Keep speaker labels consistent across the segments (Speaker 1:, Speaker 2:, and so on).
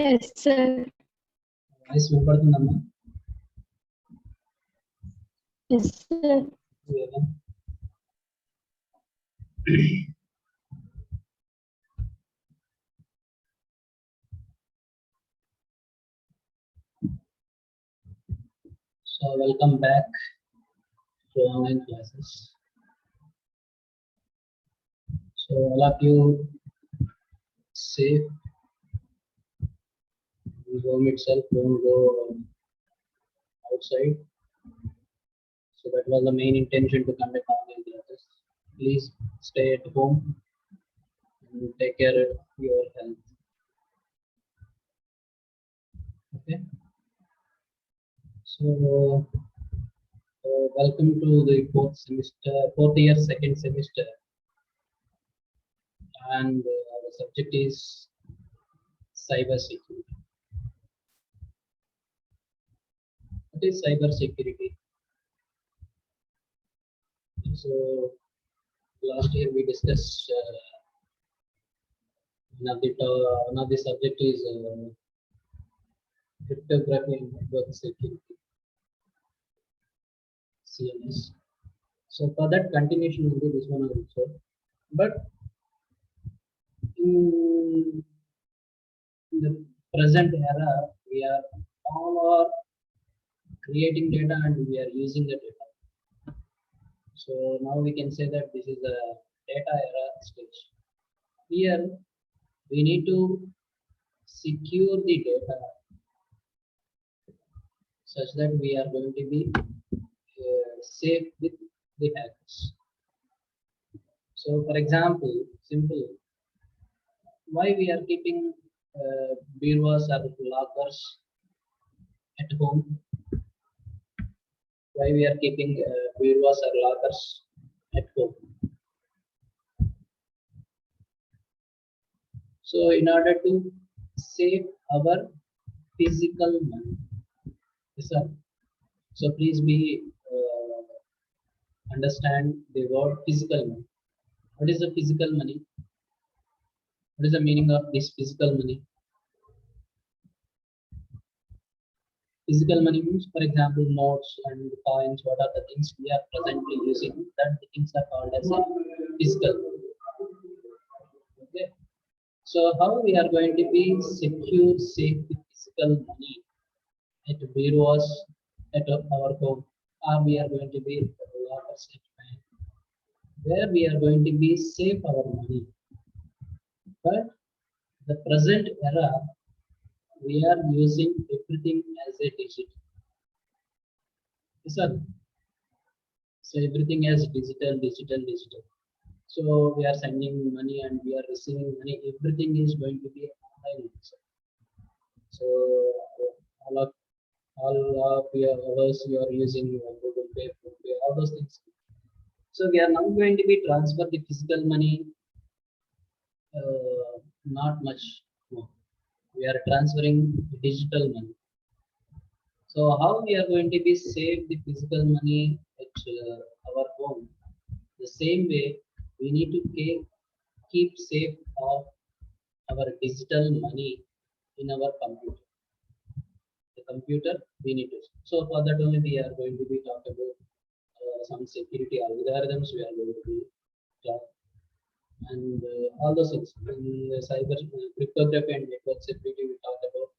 Speaker 1: Yes, sir.
Speaker 2: Voice వినపడుతుందమ్మా?
Speaker 1: Yes, sir.
Speaker 2: లేదా? So welcome back to online classes. So all of you safe in home itself, don't go outside. So that was the main intention to conduct online classes. Please stay at home and take care of your health. Okay. So welcome to the fourth year, second semester, and the subject is cyber security. What is cyber security? So last year we discussed one of the subject is cryptography and network security, CNS. So for that continuation will be this one also, but in the present era we are all are creating data and we are using the data. So now we can say that this is a data era stage. Here we need to secure the data such that we are going to be safe with the hackers. So for example, simple, why we are keeping bureaus or lockers at home? Why we are keeping bureaus or lockers at home? So in order to save our physical money. Yes, sir. So please be understand the word physical money. What is the physical money? What is the meaning of this physical money? Physical money means, for example, notes and coins. What are the things we are presently using? That the things are called as a physical money. Okay. So how we are going to be secure, safe with physical money at bureaus, at our home, or we are going to be at lockers at bank, where we are going to be safe our money. But the present era, we are using everything as a digital. Yes, sir. So everything as digital, digital, digital. So we are sending money and we are receiving money. Everything is going to be online. So all of your others you are using Google Pay, PhonePe, all those things. So we are now going to be transfer the physical money. Not much more. We are transferring digital money. So how we are going to be save the physical money at our home? The same way we need to keep safe of our digital money in our computer. The computer we need to. So for that only we are going to be talk about some security algorithms we are going to be talk, and all those things in cyber cryptography and network security we talk about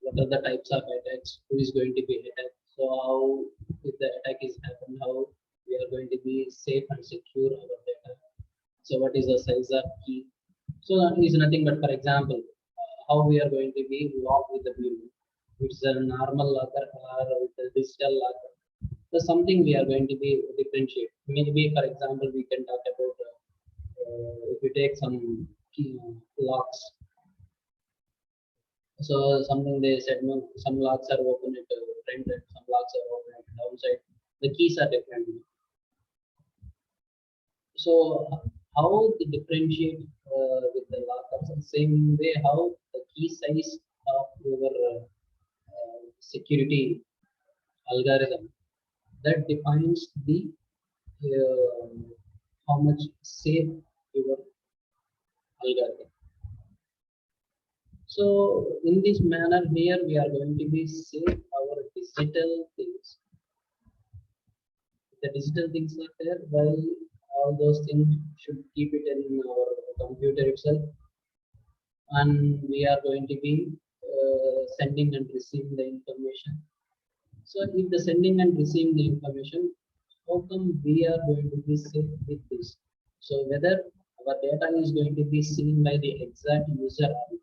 Speaker 2: what are the types of attacks, who is going to be attacked, so how if the attack is happened, how we are going to be safe and secure our data. So what is the size of key? So that is nothing but, for example, how we are going to be locked with the bureau. It's a normal locker or with a digital locker. So something we are going to be differentiate. Maybe, for example, we can talk about if we take some key locks. So something they said, no, some locks are open at front and some locks are open at downside. The keys are different. So how they differentiate with the lockers? The same way how the key size of your security algorithm that defines the how much safe your algorithm. So in this manner here we are going to be save our digital things. The digital things are there, while all those things should keep it in our computer itself, and we are going to be sending and receiving the information. So if the sending and receiving the information, how come we are going to be safe with this? So whether our data is going to be seen by the exact user or not,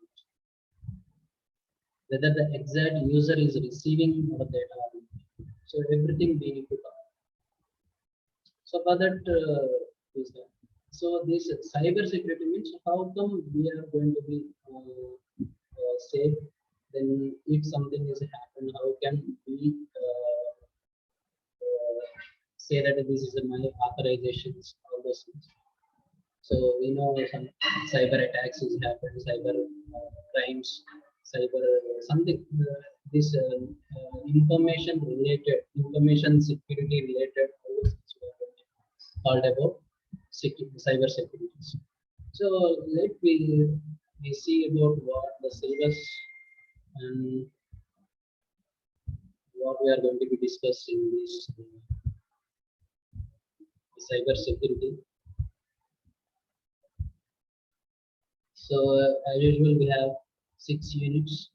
Speaker 2: whether the exact user is receiving our data or not. So everything we need to cover. So for that, is that. So this cyber security means how come we are going to be safe? Then if something is happen, how can we say that this is my authorizations, all those things. So we know some cyber attacks is happened, cyber crimes, cyber something. This information related, information security related, all those things we are called about cyber security. So let we see about what the syllabus and what we are going to be discussing this cyber security. So as usual, we have 6 units.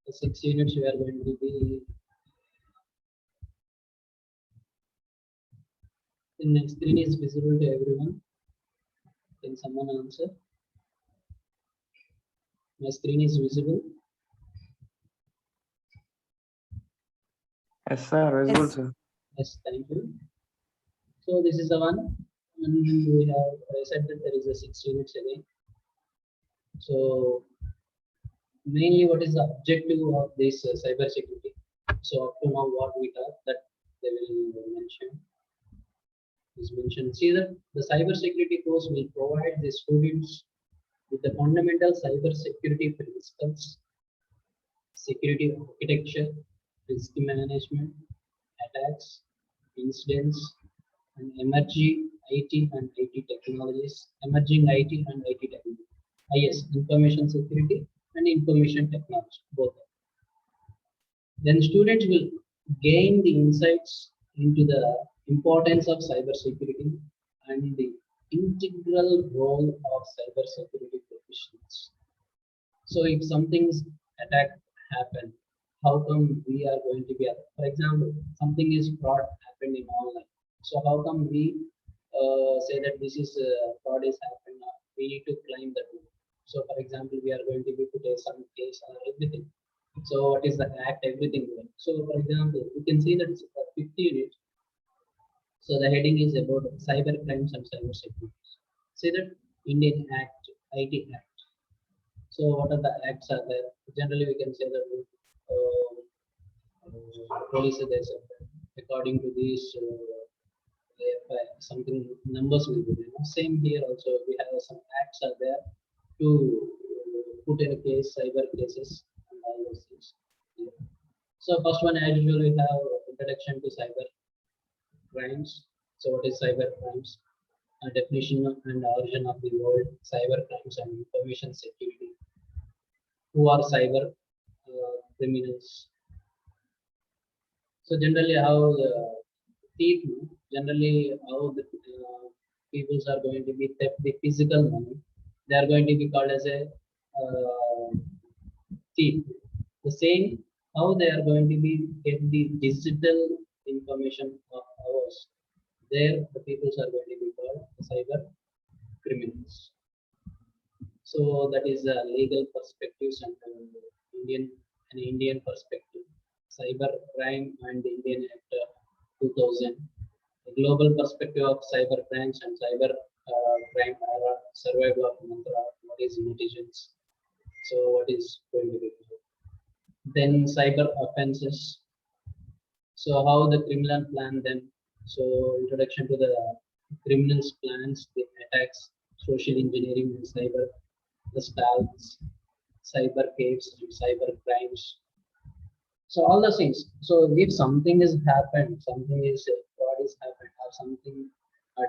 Speaker 2: The 6 units we are going to be. The next screen is visible to everyone. Can someone answer? My screen is visible.
Speaker 3: Yes, sir. Visible,
Speaker 4: Yes.
Speaker 3: sir.
Speaker 2: Yes, thank you. So this is the one, and we have I said that there is a 6 units again. So mainly, what is the objective of this cyber security? So up to now, what we have that they will mention is mentioned. See that the cyber security course will provide the students with the fundamental cyber security principles, security architecture, risk management, attacks, incidents, and emerging IT and IT technologies, emerging IT and IT technology, IS, information security and information technology, both. Then students will gain the insights into the importance of cybersecurity and the integral role of cybersecurity professionals. So if something's attack happen, how come we are going to be, for example, something is fraud happened in online. So how come we say that this is fraud is happened now? We need to claim that. So for example, we are going to be put some case on everything. So what is the act, everything. So for example, you can see that it's 50 units. So the heading is about cyber crimes and cyber security. See that Indian Act, IT Act. So what are the acts are there? Generally, we can say that police there's according to these something numbers will be there. Same here also we have some acts are there to put in a case cyber cases and all those things. Yeah. So first one as usual we have introduction to cyber crimes. So what is cyber crimes? A definition and origin of the word cyber crimes and information security. Who are cyber criminals? So generally, how the thief, generally how the peoples are going to be theft the physical money. They are going to be called as a thief. The same how they are going to be get the digital information of ours. There, the peoples are going to be called cyber criminals. So that is a legal perspectives and an Indian perspective. Cyber crime and the Indian Act 2000. The global perspective of cyber crimes and cyber crime are survival of mantra. What is intelligence? So what is going to be? Then cyber offenses. So how the criminal plan them. So introduction to the criminals plans, the attacks, social engineering and cyber, the stalks, cyber caves and cyber crimes. So all the things. So if something is happened, something is fraud is happened, or something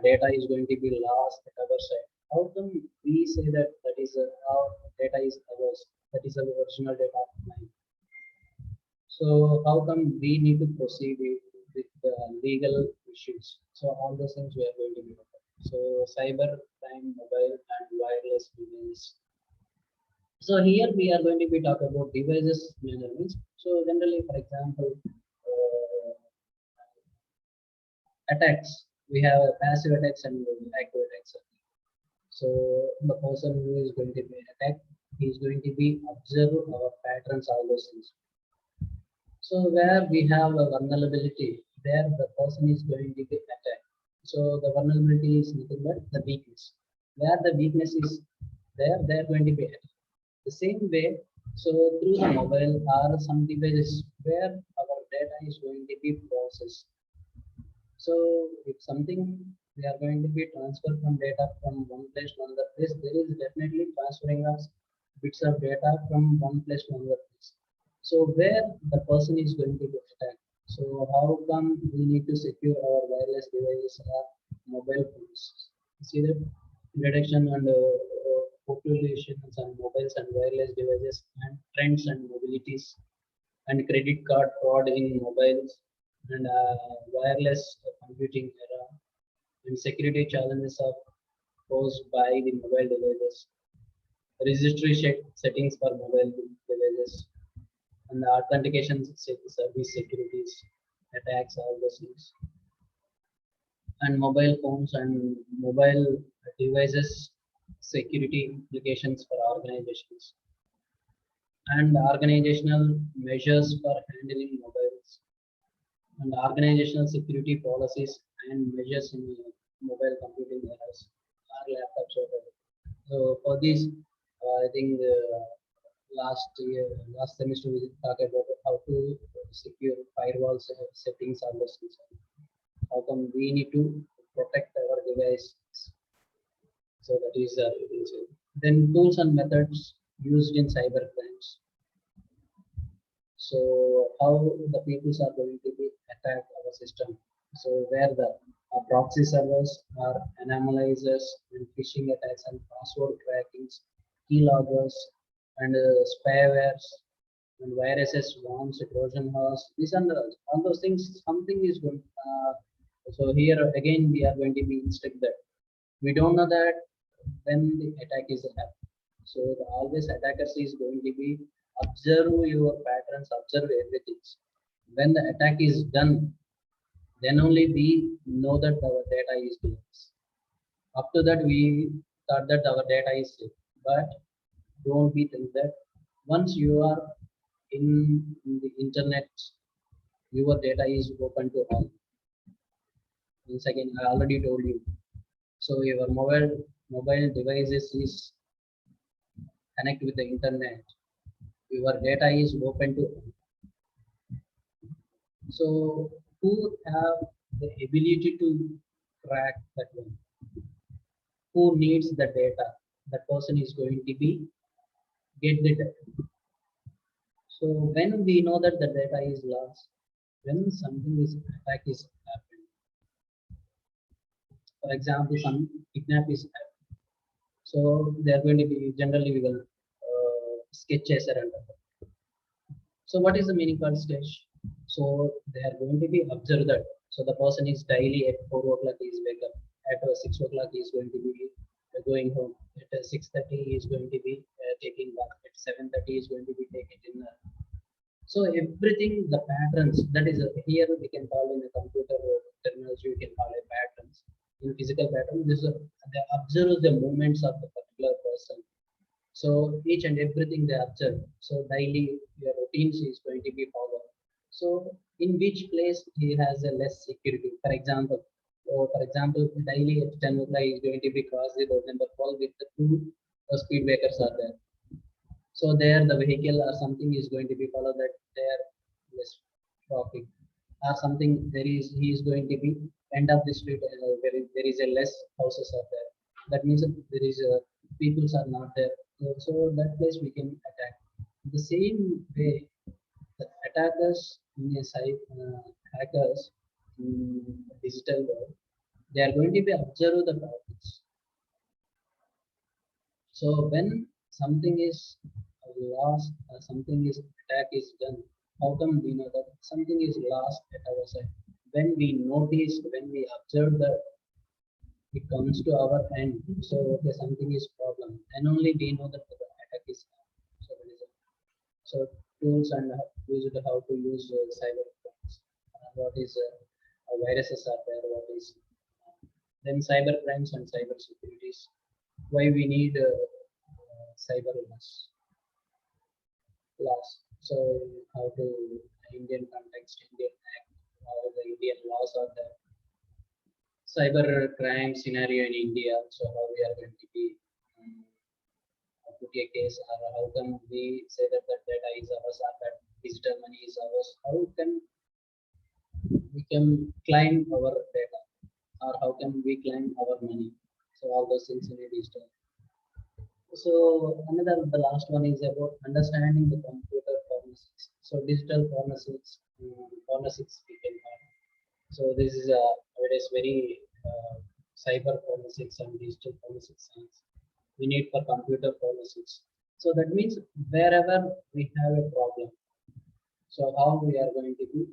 Speaker 2: data is going to be lost at our side, how come we say that that is our data is ours. That is the original data of mine. So how come we need to proceed with the legal issues? So all those things we are going to be looking at. So cyber crime, mobile and wireless devices. So here we are going to be talking about devices measurements. So generally, for example, attacks. We have passive attacks and active attacks. So the person who is going to be attacked, he is going to be observe our patterns, all those things. So where we have a vulnerability, there the person is going to be attacked. So the vulnerability is nothing but the weakness. Where the weakness is there, they are going to be attacked. The same way, so through the mobile or some devices where our data is going to be processed. So if something we are going to be transfer from data from one place to another place, there is definitely transferring us bits of data from one place to another place. So where the person is going to be attacked. So how come we need to secure our wireless devices or mobile phones? See that reduction and populations and mobiles and wireless devices and trends and mobilities and credit card fraud in mobiles and wireless computing era and security challenges are posed by the mobile devices, registry settings for mobile devices, and the authentication service securities, attacks, all those things, and mobile phones and mobile devices security implications for organizations and organizational measures for handling mobiles and organizational security policies and measures in mobile computing eras or laptops or whatever. So for this, I think last year, last semester we talked about how to secure firewalls settings on those things. How come we need to protect our device? So that is then tools and methods used in cyber crimes. So how the peoples are going to be attack our system. So where the proxy servers are anomalizers and phishing attacks and password crackings, keyloggers and sparewares and viruses, worms, Trojan horse. These are all those things. Something is going. So here again we are going to be instructed that we don't know that when the attack is happening. So the always attackers is going to be observe your patterns, observe everything. When the attack is done, then only we know that our data is doing this. Up to that, we thought that our data is safe, but don't be think that once you are in the internet, your data is open to all. Once again, I already told you. So your mobile devices is connect with the internet. Your data is open to all. So who have the ability to track that one? Who needs the data? That person is going to be get the data. So when we know that the data is lost, when something is attack is happened, for example, some kidnap is happened. So they are going to be generally we will sketch as a random. So what is the meaning for sketch? So they are going to be observed that. So the person is daily at 4 o'clock he is wake up. At 6 o'clock he is going to be going home. At 6:30 he is going to be taking bath. At 7:30 he is going to be taking dinner. So everything, the patterns, that is here we can call in a computer terminology, we can call it patterns. In physical pattern, this they observe the movements of the particular person. So each and everything they observe. So daily your routines is going to be followed. So in which place he has a less security. For example, daily at 10 o'clock is going to be cross the road number 12 with the two speed breakers are there. So there the vehicle or something is going to be followed that there less traffic or something he is going to be end of the street there is a less houses are there. That means that there is peoples are not there. So that place we can attack. The same way the attackers in a site hackers in digital world, they are going to be observe the traffic. So when something is lost, something is attack is done, how come we know that something is lost at our side? When we notice, when we observe that it comes to our end, so okay, something is problem, and only we know that the attack is done. So that is it. So tools and how to use cyber crimes, what is viruses are there, what is then cyber crimes and cyber securities, why we need cyber laws. So how to Indian context, Indian act, how the Indian laws are there. Cyber crime scenario in India. So how we are going to be um, put a case, or how can we say that that data is ours or that digital money is ours? How can we can claim our data, or how can we claim our money? So all those things in a digital. So another, the last one is about understanding the computer forensics. So digital forensics, forensics we can have. So this is it is very cyber forensics and digital forensics science. We need for computer forensics. So that means wherever we have a problem, so how we are going to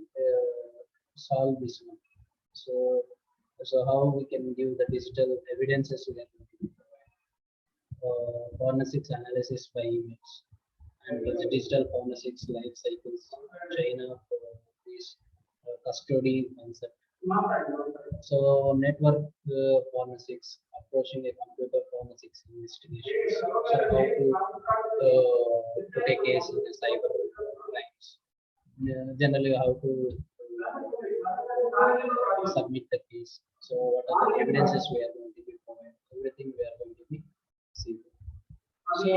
Speaker 2: solve this one. So how we can give the digital evidences we are going to provide. Forensics analysis by emails and the digital forensics life cycles, chain of these custody concept. So network forensics, approaching a computer forensics investigations. So how to put a case in a cyber crimes. Generally, how to submit the case. So what are the evidences we are going to be providing? Everything we are going to be seeing. So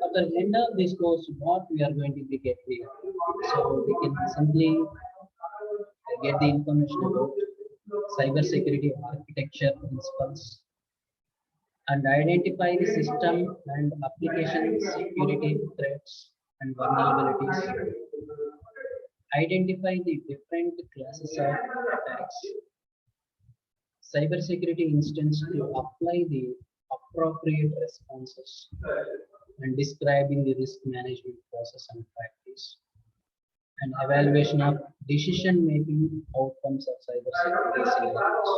Speaker 2: at the end of this course, what we are going to be get here. So we can simply get the information about cyber security architecture principles and identify the system and application security threats and vulnerabilities. Identify the different classes of attacks. Cybersecurity instance to apply the appropriate responses and describing the risk management process and practice and evaluation of decision making outcomes of cybersecurity scenarios.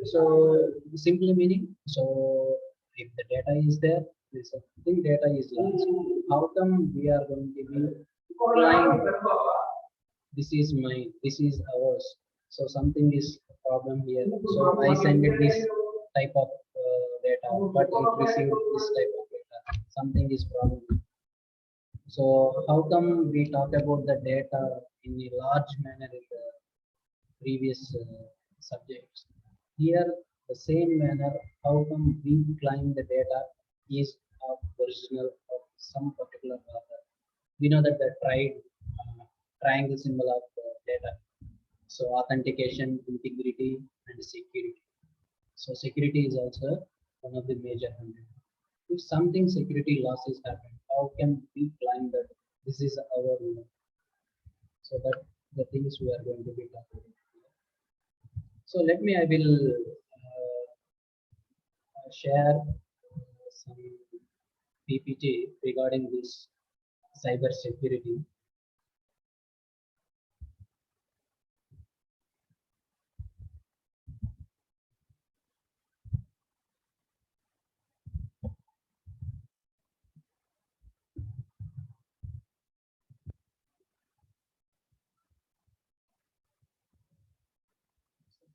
Speaker 2: So simply meaning, so if the data is there, this thing data is lost. How come we are going to be applying this is mine, this is ours? So something is a problem here. So I send it this type of data, but it received this type of data. Something is problem. So how come we talk about the data in a large manner in the previous subjects? Here, the same manner, how come we claim the data is of original of some particular author? We know that the triangle symbol of data. So authentication, integrity, and security. So security is also one of the major content. If something security losses happen, how can we claim that this is our own? So that the things we are going to be talking about. So let me, I will share some PPT regarding this cyber security.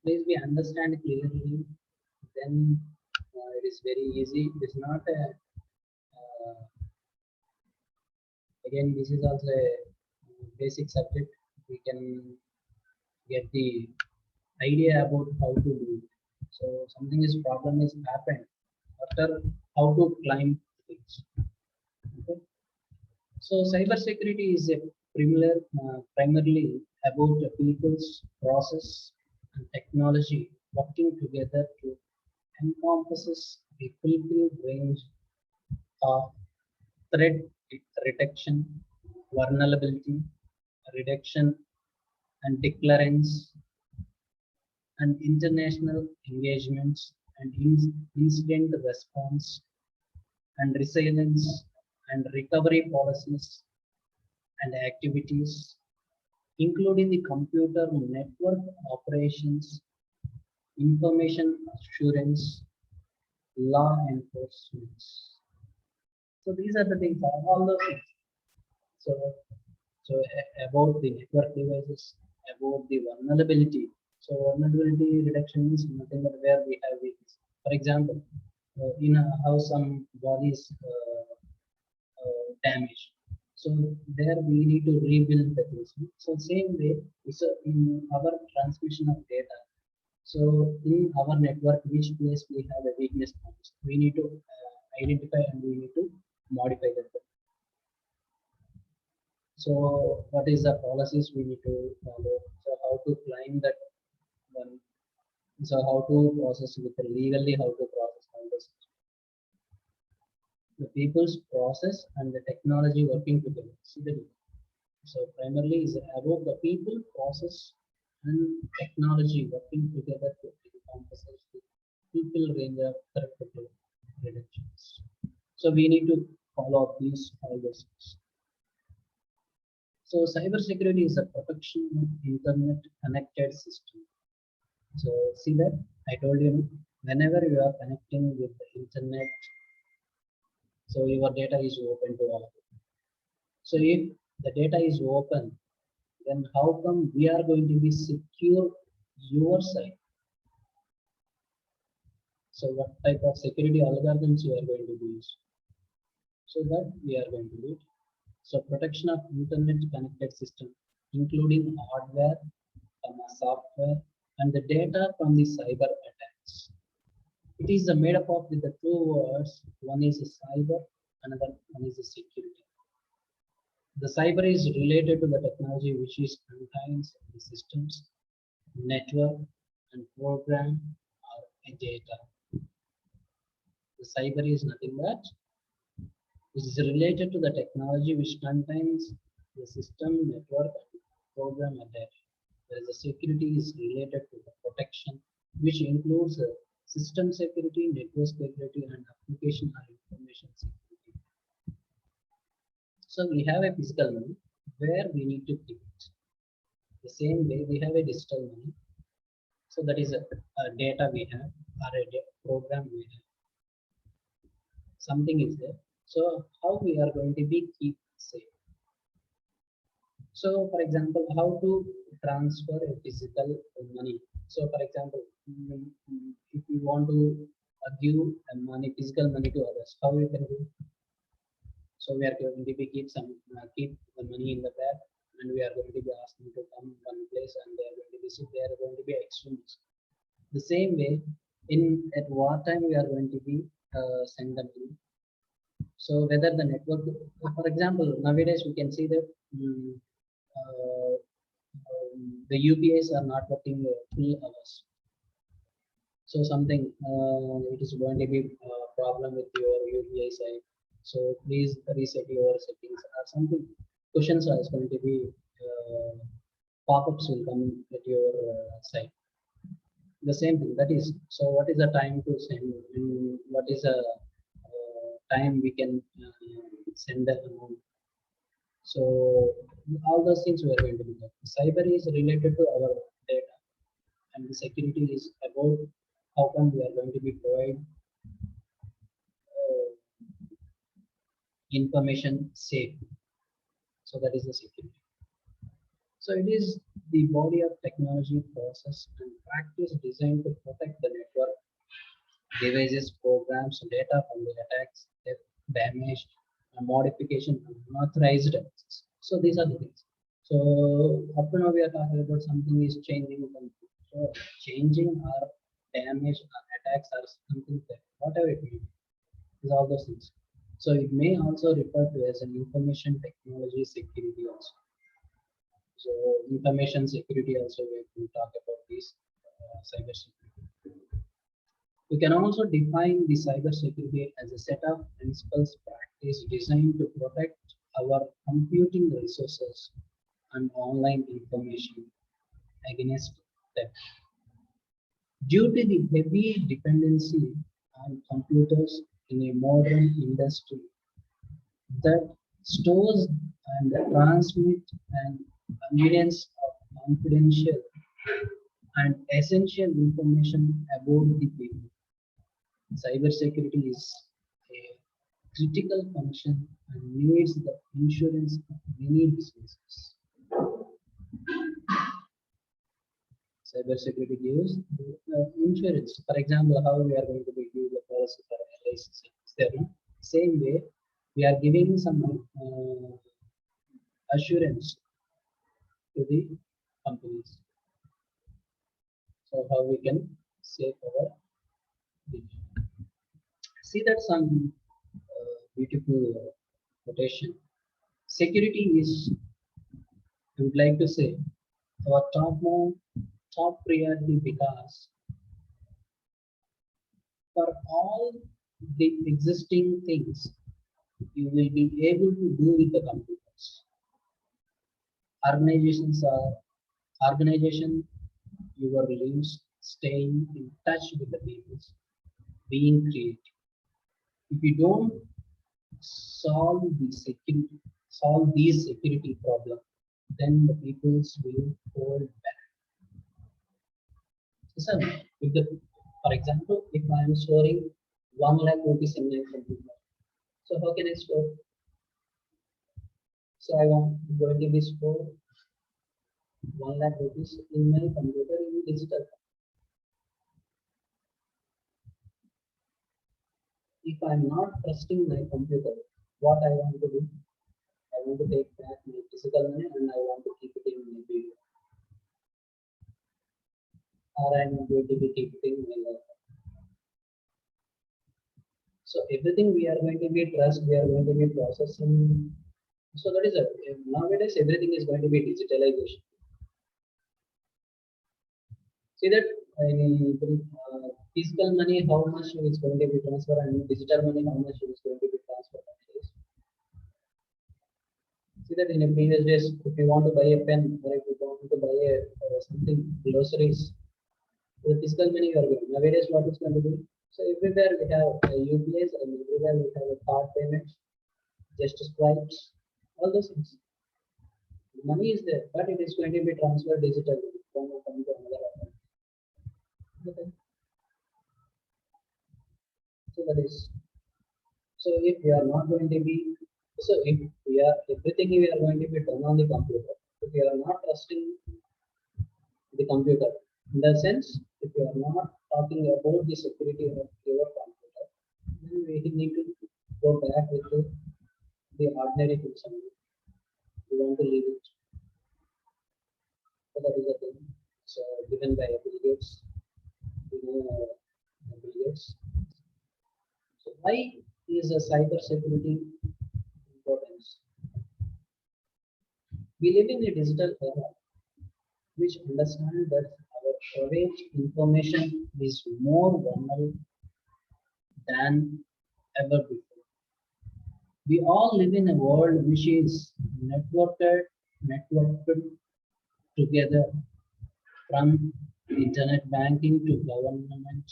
Speaker 2: Please we understand clearly, then it is very easy. It is not a again, this is also a basic subject. We can get the idea about how to do it. So something is problem is happened after how to climb things. Okay. So cybersecurity is a primarily about the people's process and technology working together to encompasses a fulfilled range of threat detection, vulnerability, reduction, and declarance, and international engagements and incident response and resilience and recovery policies and activities, including the computer network operations, information assurance, law enforcement. So these are the things, all those things. So, about the network devices, about the vulnerability. So vulnerability reduction is nothing but where we have weakness. For example, in a house, some bodies damaged. So there we need to rebuild the things. So same way, so in our transmission of data. So in our network, which place we have a weakness points, we need to identify and we need to modify that. So what is the policies we need to follow? So how to climb that one? So how to process with legally, how to process all this. The people's process and the technology working together. See the difference. So primarily is about the people, process, and technology working together to encompass the people range of therapeutic reductions. So we need to follow up these all those things. So cybersecurity is a protection of internet connected system. So see that I told you, whenever you are connecting with the internet, so your data is open to all. So if the data is open, then how come we are going to be secure your side? So what type of security algorithms you are going to use? So that we are going to do it. So protection of internet connected system, including hardware, software, and the data from the cyber attacks. It is made up of with the two words. One is cyber, another one is security. The cyber is related to the technology which is contains the systems, network, and program or data. The cyber is nothing but it is related to the technology which contains the system, network, and program or data. Whereas the security is related to the protection, which includes system security, network security, and application or information security. So we have a physical money where we need to keep it. The same way we have a digital money. So that is a data we have or a program we have. Something is there. So how we are going to be keep safe? So for example, how to transfer a physical money. So for example, if you want to give money, physical money to others, how you can do? So we are going to be keep the money in the bag, and we are going to be asking to come one place, and they are going to visit. They are going to be exchange. The same way, in at what time we are going to be send the money. So whether the network, for example, nowadays we can see that the UPIs are not working full hours. So something it is going to be a problem with your UPI side. So please reset your settings or something. Questions are going to be pop-ups will come at your side. The same thing. That is, so what is the time to send? And what is the time we can send the amount? So all those things we are going to do. Cyber is related to our data, and the security is about how come we are going to be provide information safe. So that is the security. So it is the body of technology, process, and practice designed to protect the network, devices, programs, data from the attacks, theft, damage, and modification, and unauthorized access. So these are the things. So up to now we are talking about something is changing. So changing or damage or attacks or something that whatever it may be, is all those things. So it may also refer to as an information technology security also. So information security also we will talk about this cyber security. We can also define the cyber security as a set of principles practice designed to protect our computing resources and online information against theft. Due to the heavy dependency and computers in a modern industry that stores and transmit an abundance of confidential and essential information about the people. Cybersecurity is a critical function and needs the insurance of many businesses. Cybersecurity gives insurance. For example, how we are going to be give the policy for LIC. Same way, we are giving some assurance to the companies. So how we can save our data. See that some beautiful quotation. Security is, I would like to say, our top priority because for all the existing things you will be able to do with the computers. Organizations are organization your lives staying in touch with the people, being creative. If you don't solve solve these security problem, then the peoples will hold back. So, if the, for example, if I am storing 1 lakh rupees in my computer, so how can I store? So I want going to be store 1 lakh rupees in my computer in digital. If I'm not trusting my computer, what I want to do? I want to take back my physical money and I want to keep it in my video. Or I'm going to be keeping my life. So everything we are going to be trust, we are going to be processing. So that is it. Nowadays everything is going to be digitalization. See that physical money, how much is going to be transferred, and digital money, how much is going to be transferred. See that in the previous days, if you want to buy a pen or if you want to buy a something groceries, the physical money you are getting. Nowadays, what is going to be? So everywhere we have UPIs and everywhere we have a card payments, just swipes, all those things. The money is there, but it is going to be transferred digitally from one account to another account. Okay. So that is. So if we are not going to be, so if we are everything we are going to be done on the computer, if we are not trusting the computer, in the sense, if you are not talking about the security of your computer, then we need to go back with the ordinary things only. We want to leave it. So that is the thing. So given by Bill Gates, we know Bill Gates. So why is a cyber security importance? We live in a digital era which understand that our private information is more vulnerable than ever before. We all live in a world which is networked together, from internet banking to government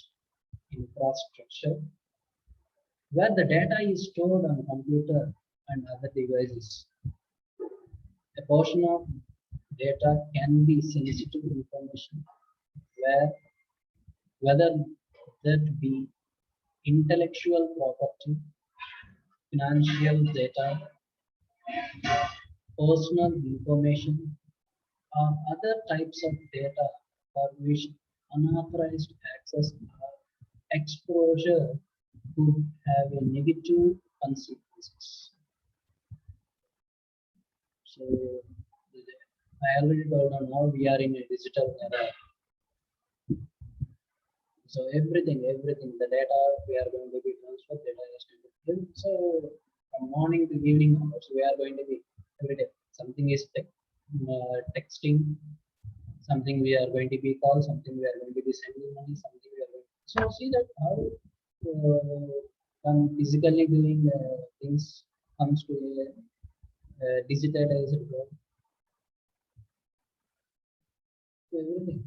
Speaker 2: infrastructure, where the data is stored on computer and other devices. A portion of data can be sensitive information, whether that be intellectual property, financial data, personal information, or other types of data for which unauthorized access or exposure could have a negative consequences. So I already told you now we are in a digital era. So everything, the data we are going to be transferred, data is going to be. So from morning to evening hours, we are going to be every day. Something is texting, something we are going to be call, something we are going to be sending money, something we are going. So see that how physically doing things comes to a digitalized world. So everything.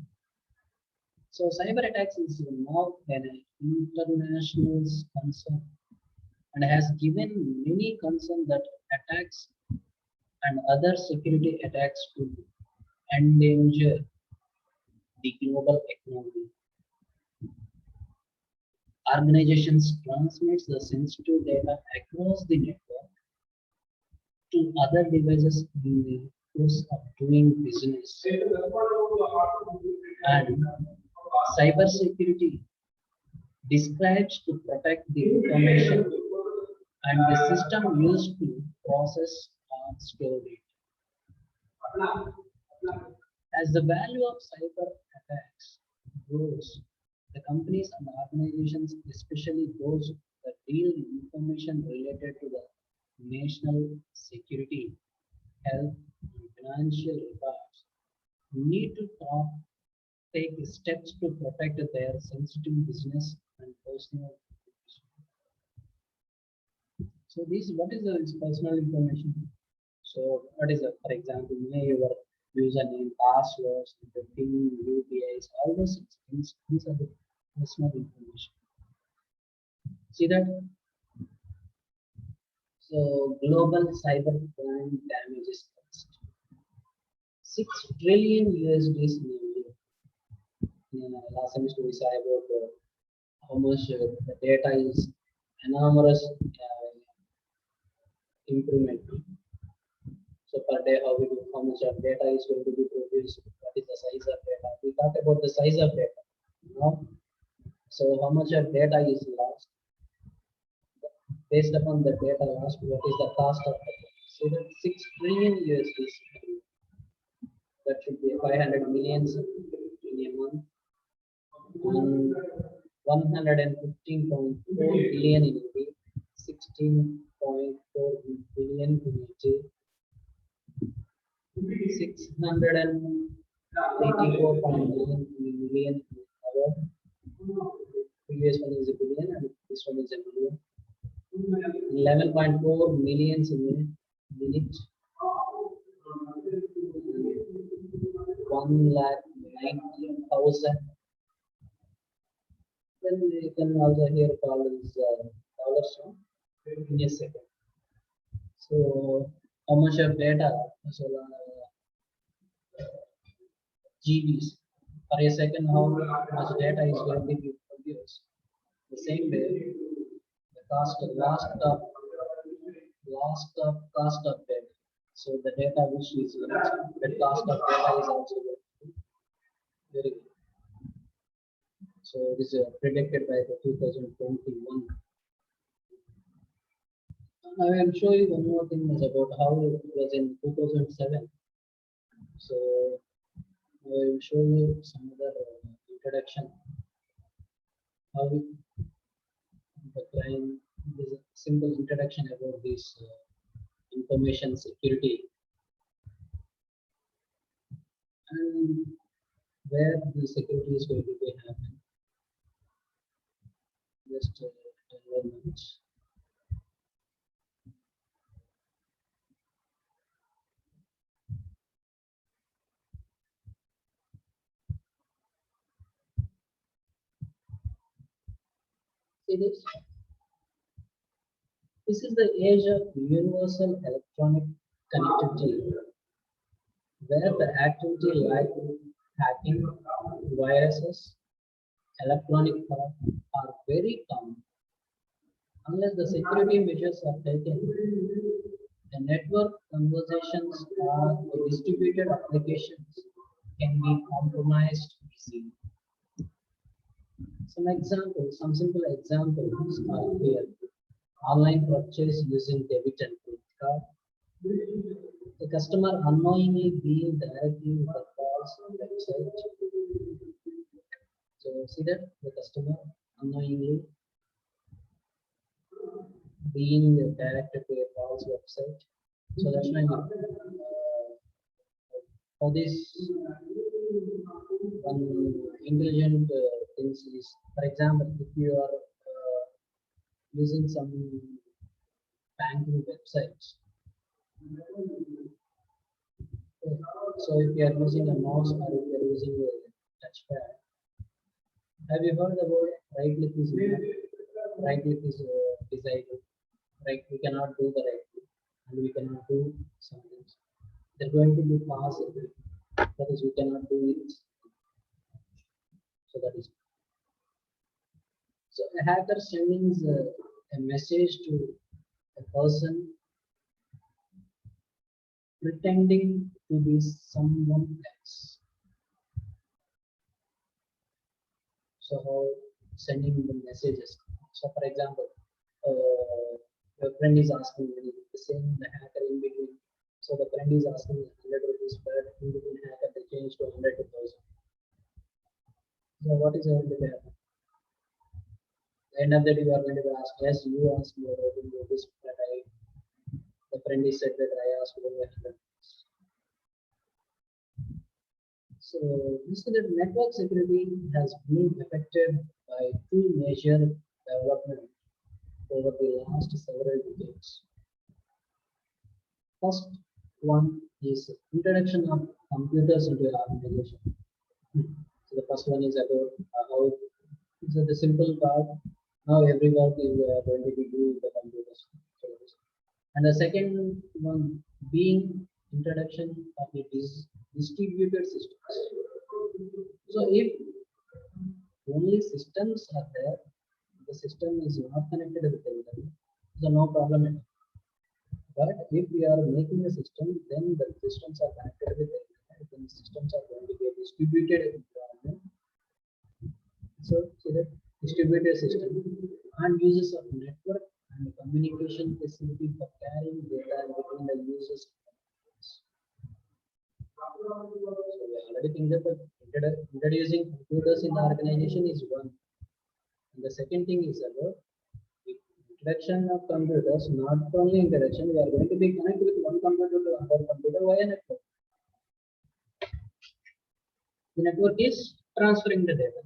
Speaker 2: So cyber attacks is now an international concern and has given many concern that attacks and other security attacks could endanger the global economy. Organizations transmits the sensitive data across the network to other devices in the course of doing business. And cybersecurity describes to protect the information and the system used to process or store it. As the value of cyber attacks grows, the companies and organizations, especially those that deal in information related to the national security, health, and financial records, need to take steps to protect their sensitive business and personal information. So this, what is this personal information? So what is for example, your username, passwords, the PIN, UPIs, all those things, these are the personal information. See that? So global cyber crime damages cost 6 trillion USD in a year. Last semester we saw about how much the data is enormous improvement. So per day, how much of data is going to be produced? What is the size of data? We talked about the size of data. No? So how much of data is lost? Based upon the data lost, what is the cost of it? So that 6 trillion USD. That should be 500 millions in a month. And 115.4 billion in a week, 16.4 billion in a day, 684 million in an hour. Previous one is a billion and this one is a million. 11.4 millions in a minute. 1,90,000. Then you can also hear call is dollars in a second. So how much of data? So GBs per a second. How much data is going to be produced? The same way, the cost of data. So the data which is the cost of data is also very good. So this is predicted by the 2021. I will show you one more thing is about how it was in 2007. So I will show you some other introduction. How the crime is a simple introduction about this information security and where the security is going to be happen. Just 10 more minutes. See this? This is the age of universal electronic connectivity, where the activity like hacking, viruses, electronic fraud are very common. Unless the security measures are taken, the network conversations or the distributed applications can be compromised easily. Some simple examples are here. Online purchase using debit and credit card. The customer unknowingly being directly with the false website. So see that the customer unknowingly being directed to a false website. So that's why for this one intelligent things is, for example, if you are using some banking websites. So if you are using a mouse or if you are using a touchpad, Have you heard about right click is right click is decided, right? We cannot do the right click and we cannot do something. They're going to be passed, that is, we cannot do it. So that is so a hacker sending a message to a person pretending to be someone else. So how sending the messages. So for example, your friend is asking money, the same the hacker in between. So the friend is asking 100 rupees, but in between hacker they change to 100 to 1000. So what is going to happen? The end of the day, you are going to be asked, yes, you asked me about this, but the friend is said that I asked for 100. So this is that network security has been affected by two major developments over the last several decades. First one is introduction of computers into the organization. So the first one is about how so the simple part. Now every work is going to be doing the computers. And the second one being introduction of the distributed systems. So if only systems are there, the system is not connected with the internet, so no problem at all. But if we are making a system, then the systems are connected with the internet, then the systems are going to be a distributed environment. So the distributed system and uses of network and communication facility for carrying data between the users. So we already think that introducing computers in the organization is one. And the second thing is about the introduction of computers, not only introduction, we are going to be connected with one computer to another computer via network. The network is transferring the data.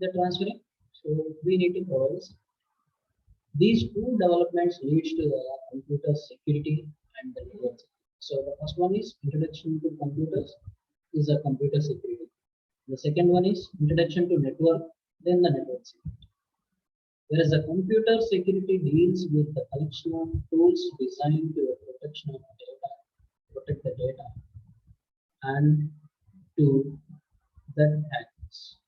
Speaker 2: The transferring, so we need to follow this. These two developments leads to the computer security and the network. So the first one is introduction to computers is a computer security. The second one is introduction to network, then the network security. Whereas the computer security deals with the collection of tools designed to the protection of data, protect the data, and to that acts.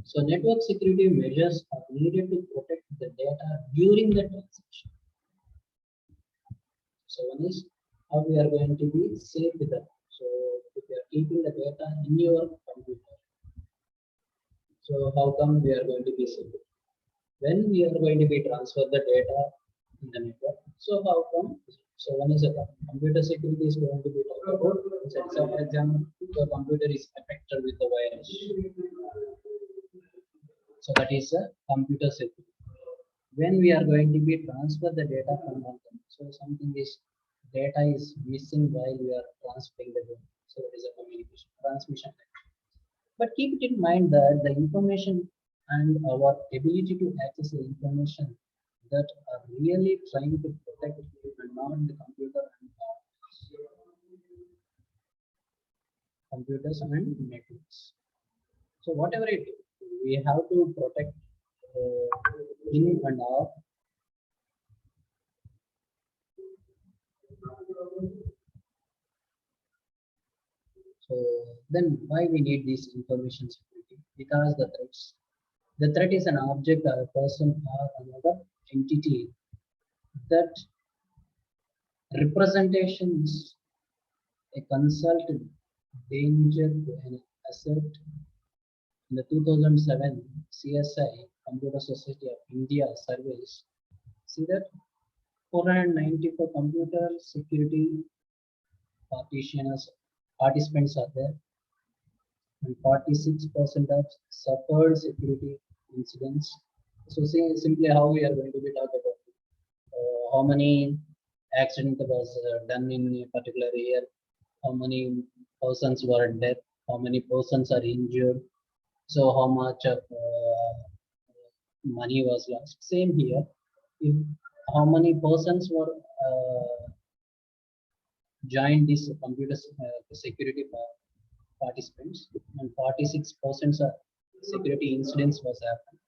Speaker 2: So network security measures are needed to protect the data during the transaction. So one is how we are going to be safe with that. So if you are keeping the data in your computer, so how come we are going to be safe? When we are going to be transfer the data in the network, so how come? So one is a computer security is going to be talked about. So for example, the computer is affected with the virus. So that is a computer security. When we are going to be transfer the data from one company, so something is data is missing while we are transferring the data. So that is a communication transmission. But keep it in mind that the information and our ability to access the information that are really trying to protect and not the computer and computers and networks. So whatever it is, we have to protect in and out. So then why we need this information security? Because the threat is an object or a person or another entity that representations a consultant danger to an asset. In the 2007 CSI Computer Society of India surveys, see that 494 computer security participants are there, and 46% of suffered security incidents. So see simply how we are going to be talking about how many accident was done in a particular year, how many persons were dead, how many persons are injured, so how much of money was lost. Same here, if how many persons were joined this computer security participants, and 46% of security incidents was happened,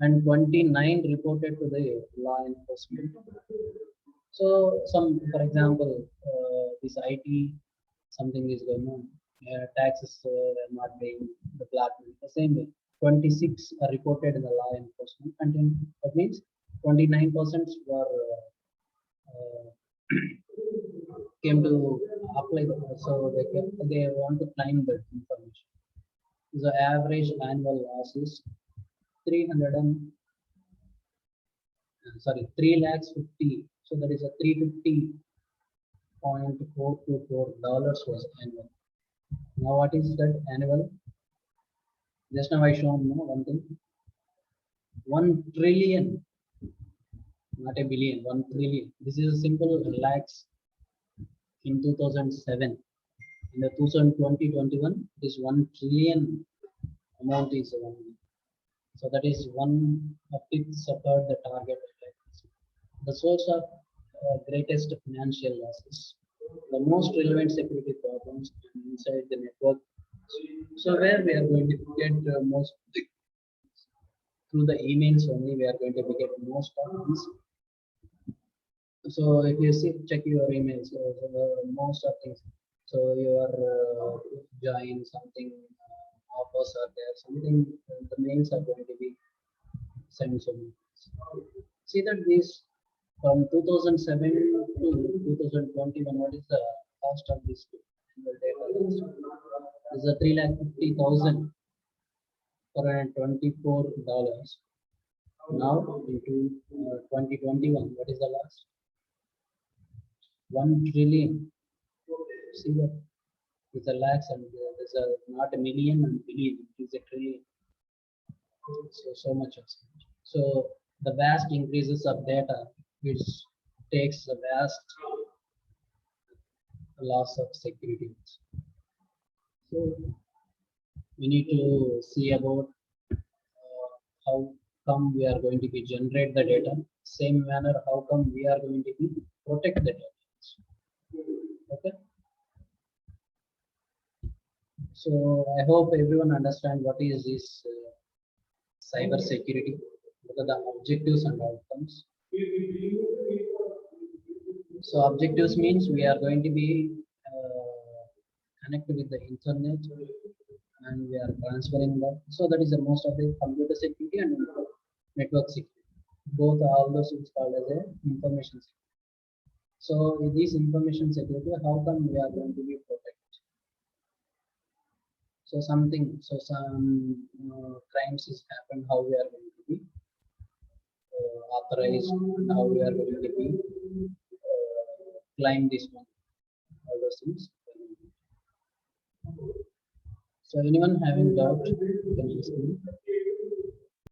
Speaker 2: and 29 reported to the law enforcement. So some, for example, this IT, something is going on, taxes are not paying, the black money. The same way, 26 are reported in the law enforcement, and then that means 29% were came to apply, so they want to claim that information. The average annual loss is 300 and sorry 3 lakhs 50. So that is a 350.424 dollars was annual. Now what is that annual? Just now I shown one thing. 1 trillion, not a billion. 1 trillion. This is a simple lakhs in 2007. In the 2020-21, this 1 trillion amount is one. So that is 1/5 support the target. The source of greatest financial losses, the most relevant security problems inside the network. So where we are going to get most through the emails only, we are going to get most of these. So if you see, check your emails, most of things. So your join something, offers are there, something, the mails are going to be sent. So see that this from 2007 to 2021, what is the cost of this annual data? Is a 3,50,000 $424. Now into 2021, what is the last? 1 trillion. See that? It's a lakhs, and there's a not a million and billion, it is a trillion. So much. So the vast increases of data, which takes a vast loss of security. So we need to see about how come we are going to be generate the data. Same manner, how come we are going to be protect the data. Okay. So I hope everyone understand what is this cyber security, what are the objectives and outcomes. So objectives means we are going to be connected with the internet, and we are transferring that. So that is the most of the computer security and network security. Both all those is called as a information security. So with this information security, how come we are going to be protected? So some crimes is happened, how we are going to be authorized, and how we are going to be claim this one, all those things. So anyone having doubt, you can ask me.